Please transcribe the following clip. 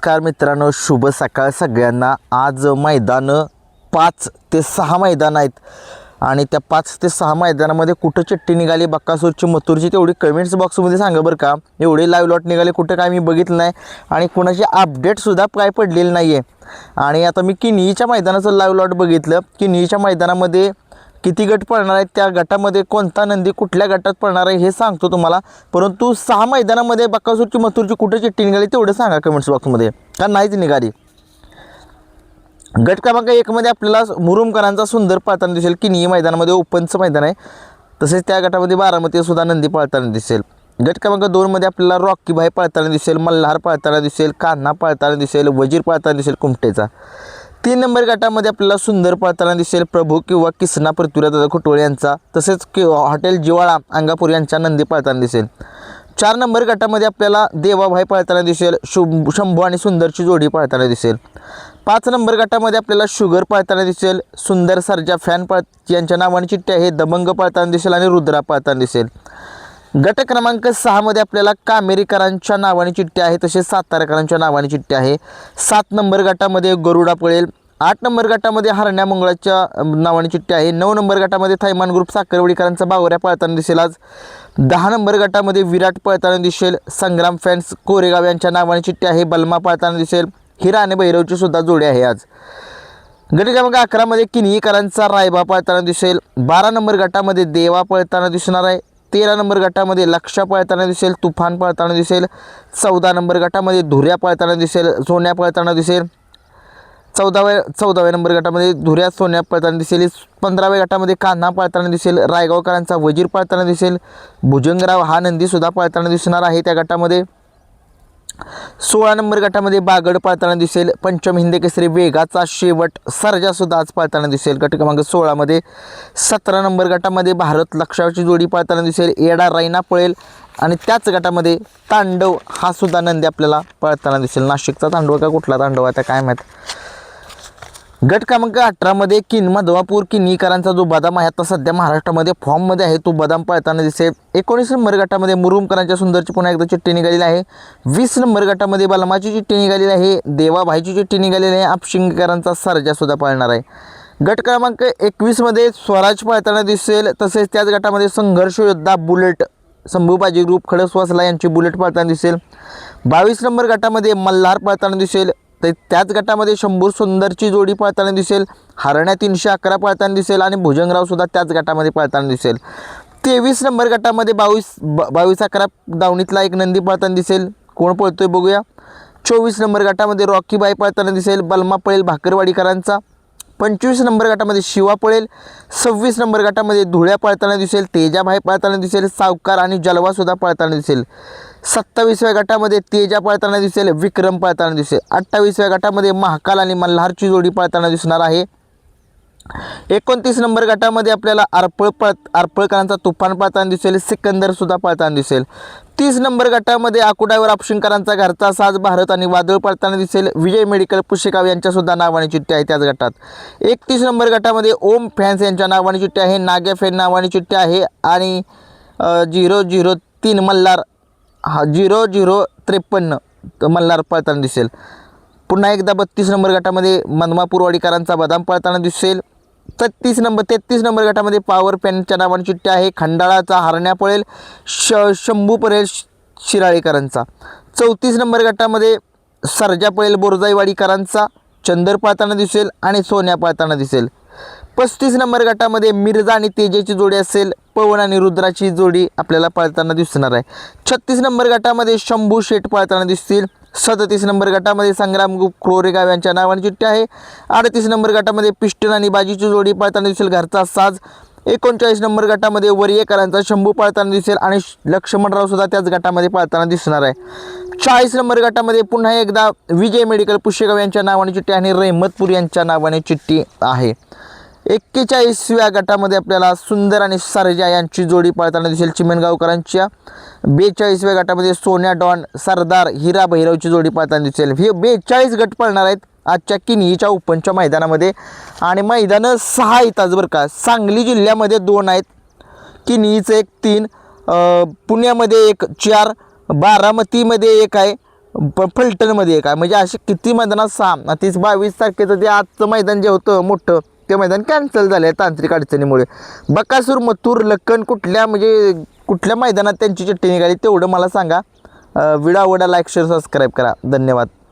नमस्कार मित्रांनो, शुभ सकाळ सगळ्यांना। आज मैदान 5 ते 6 मैदान आहेत आणि त्या 5 ते 6 मैदानामध्ये कुठं चिठ्ठी निघाली बक्कासूरची मथुरची तेवढी कमेंट्स बॉक्समध्ये सांगा बरं का। एवढे लाईव्ह लॉट निघाले कुठं काय मी बघितलं नाही आणि कोणाची अपडेटसुद्धा काय पडलेली नाही आहे। आणि आता मी किनीच्या मैदानाचं लाईव्ह लॉट बघितलं। किनीच्या मैदानामध्ये किती गट पळणार आहेत, त्या गटामध्ये कोणता नंदी कुठल्या गटात पळणार आहे हे सांगतो तुम्हाला। परंतु 6 मैदानामध्ये बक्कासूरची मथुरची कुठं चिठ्ठी निघाली तेवढं सांगा कमेंट्स बॉक्समध्ये, का नाहीच निघाली। गट क्रमांक 1 मध्ये आपल्याला मुरुमकरांचा सुंदर पळताना दिसेल। किनी मैदानामध्ये ओपनचं मैदान आहे, तसेच त्या गटामध्ये बारामती सुद्धा नंदी पळताना दिसेल। गट क्रमांक 2 मध्ये आपल्याला रॉकी भाई पळताना दिसेल, मल्हार पळताना दिसेल, कान्हा पळताना दिसेल, वजीर पळताना दिसेल कुमटेचा। 3 नंबर गटामध्ये आपल्याला सुंदर पळताना दिसेल प्रभू किंवा किसना पृथ्वीराज खुटवळे यांचा, तसेच हॉटेल जिवाळा अंगापूर यांच्या नंदी पळताना दिसेल। 4 नंबर गटामध्ये आपल्याला देवाभाई पळताना दिसेल, शंभू आणि सुंदरची जोडी पळताना दिसेल। 5 नंबर गटामध्ये आपल्याला शुगर पळताना दिसेल, सुंदर सर्जा फॅन यांच्या नावाने चिठ्ठी आहे, दबंग पळताना दिसेल आणि रुद्रा पळताना दिसेल। गट क्रमांक 6 मध्ये आपल्याला कामेरीकरांच्या नावाने चिठ्ठी आहे, तसेच सातारकरांच्या नावाने चिठ्ठी आहे। 7 नंबर गटामध्ये गरुडा पळेल। 8 नंबर गटामध्ये हरण्या मंगळाच्या नावाने चिठ्ठी आहे। 9 नंबर गटामध्ये थैमान ग्रुप साखरवडीकरांचा बावऱ्या पळताना दिसेल आज। 10 नंबर गटामध्ये विराट पळताना दिसेल, संग्राम फॅन्स कोरेगाव यांच्या नावाने चिठ्ठी आहे, बलमा पळताना दिसेल, हिरा आणि भैरवची सुद्धा जोडी आहे आज। गट क्रमांक 11 मध्ये किनीकरांचा रायबा पळताना दिसेल। 12 नंबर गटामध्ये देवा पळताना दिसणार आहे। 13 नंबर गटामध्ये लक्षा पळताना दिसेल, तुफान पळताना दिसेल। 14 नंबर गटामध्ये धुऱ्या पळताना दिसेल, सोन्या पळताना दिसेल। 14व्या नंबर गटामध्ये धुऱ्या सोन्या पळताना दिसेल। 15व्या गटामध्ये कान्हा पळताना दिसेल, रायगावकरांचा वजीर पळताना दिसेल, भुजंगराव हा नंदीसुद्धा पळताना दिसणार आहे त्या गटामध्ये। 16 नंबर गटामध्ये बागड पळताना दिसेल, पंचम हिंद केसरी वेगाचा शेवट सर्जासुद्धा आज पळताना दिसेल गट क्रमांक 16 मध्ये। 17 नंबर गटामध्ये भारत लक्षाची जोडी पळताना दिसेल, येडा रायना पळेल आणि त्याच गटामध्ये तांडव हा सुद्धा नंदी आपल्याला पळताना दिसेल। नाशिकचा तांडव का कुठला तांडव आता काय माहीत। गट क्रमांक 18 मध्ये मधवापूर किनीकरांचा जो बदाम आहे आता सध्या महाराष्ट्रामध्ये फॉर्ममध्ये आहे, तो बदाम पळताना दिसेल। 19 नंबर गटामध्ये मुरुमकरांच्या सुंदरची पुन्हा एकदा चिठ्ठी निघालेली आहे। 20 नंबर गटामध्ये बलमाची चिठ्ठी निघालेली आहे, देवाभाईची चिठ्ठी निघालेली आहे, आपशिंगकरांचा सर्जा सुद्धा पळणार आहे। गट क्रमांक 21 मध्ये स्वराज पळताना दिसेल, तसेच त्याच गटामध्ये संघर्ष योद्धा बुलेट संभूबाजी ग्रुप खडसवासला यांची बुलेट पळताना दिसेल। 22 नंबर गटामध्ये मल्हार पळताना दिसेल, तर त्याच गटामध्ये शंभू सुंदरची जोडी पळताना दिसेल, हरण्या 311 पळताना दिसेल आणि भुजंगराव सुद्धा त्याच गटामध्ये पळताना दिसेल। 23 नंबर गटामध्ये 22-11 दावणीतला एक नंदी पळताना दिसेल, कोण पळतोय बघूया। 24 नंबर गटामध्ये रॉकी बाई पळताना दिसेल, बलमा पळेल भाकरवाडीकरांचा। 25 नंबर गटामध्ये शिवा पळेल। 26 नंबर गटामध्ये धुळ्या पळताना दिसेल, तेजाभाई पळताना दिसेल, सावकार आणि जलवा सुद्धा पळताना दिसेल। 27व्या गटामध्ये तेजा पळताना दिसेल, विक्रम पळताना दिसेल। 28व्या गटामध्ये महाकाल आणि मल्हारची जोडी पळताना दिसणार आहे। 29 नंबर गटामध्ये आपल्याला आरपळकरांचा तुफान पळताना दिसेल, सिकंदर सुद्धा पळताना दिसेल। 30 नंबर गटामध्ये आकुडावर आपशिंकरांचा घरचा साज भारत आणि वादळ पळताना दिसेल, विजय मेडिकल पुशेगाव यांच्या सुद्धा नावाने चिठ्ठी आहे त्याच गटात। 31 नंबर गटामध्ये ओम फॅन्स यांच्या नावाने चिठ्ठी आहे, नाग्या फॅन नावाने चिठ्ठी आहे आणि 003 मल्हार 0053 मल्हार पळताना दिसेल। पुन्हा एकदा 32 नंबर गटामध्ये मधमापूरवाडीकरांचा बदाम पळताना दिसेल। 33 नंबर गटामध्ये पॉवर फॅनच्या नावाने चिठ्ठी आहे, खंडाळाचा हरण्या पळेल, शंभू पळेल शिराळेकरांचा। 34 नंबर गटामध्ये सर्जा पळेल बोरजाईवाडीकरांचा, चंदर पळताना दिसेल आणि सोन्या पळताना दिसेल। 35 नंबर गटामध्ये मिर्झा आणि तेजेची जोडी असेल, पवन आणि रुद्राची जोडी आपल्याला पळताना दिसणार आहे। 36 नंबर गटामध्ये शंभू शेठ पळताना दिसतील। 37 नंबर गटामध्ये संग्राम ग्रुप कोरेगाव यांच्या नावाने चिठ्ठी आहे। 38 नंबर गटामध्ये पिस्टन आणि बाजीची जोडी पळताना दिसेल, घरचा साज। 39 नंबर गटामध्ये वरियेकरांचा शंभू पळताना दिसेल आणि लक्ष्मणराव सुद्धा त्याच गटामध्ये पळताना दिसणार आहे। 40 नंबर गटामध्ये पुन्हा एकदा विजय मेडिकल पुशेगाव यांच्या नावाने चिठ्ठी आणि रहमतपूर यांच्या नावाने चिठ्ठी आहे। 41व्या गटामध्ये आपल्याला सुंदर आणि सर्जा यांची जोडी पळताना दिसेल चिमणगावकरांच्या। 42व्या गटामध्ये सोन्या डॉन सरदार हिरा भैरवची जोडी पळताना दिसेल। हे 42 गट पळणार आहेत आजच्या किनीच्या ओपनच्या मैदानामध्ये आणि मैदानं 6 आहेत आज बरं का। सांगली जिल्ह्यामध्ये 2 आहेत, किनीचं एक 3, पुण्यामध्ये एक 4, बारामतीमध्ये एक आहे, फलटणमध्ये एक आहे. म्हणजे असे किती मैदानात 6 30 22 तारखेचं जे आजचं मैदान जे होतं मोठं ते मैदान कॅन्सल झालं आहे तांत्रिक अडचणीमुळे. बकासूर मथुर लक्कन कुठल्या म्हणजे कुठल्या मैदानात त्यांची चिठ्ठी निघाली तेवढं मला सांगा. व्हिडिओ आवडला लाईक शेअर सबस्क्राईब करा. धन्यवाद.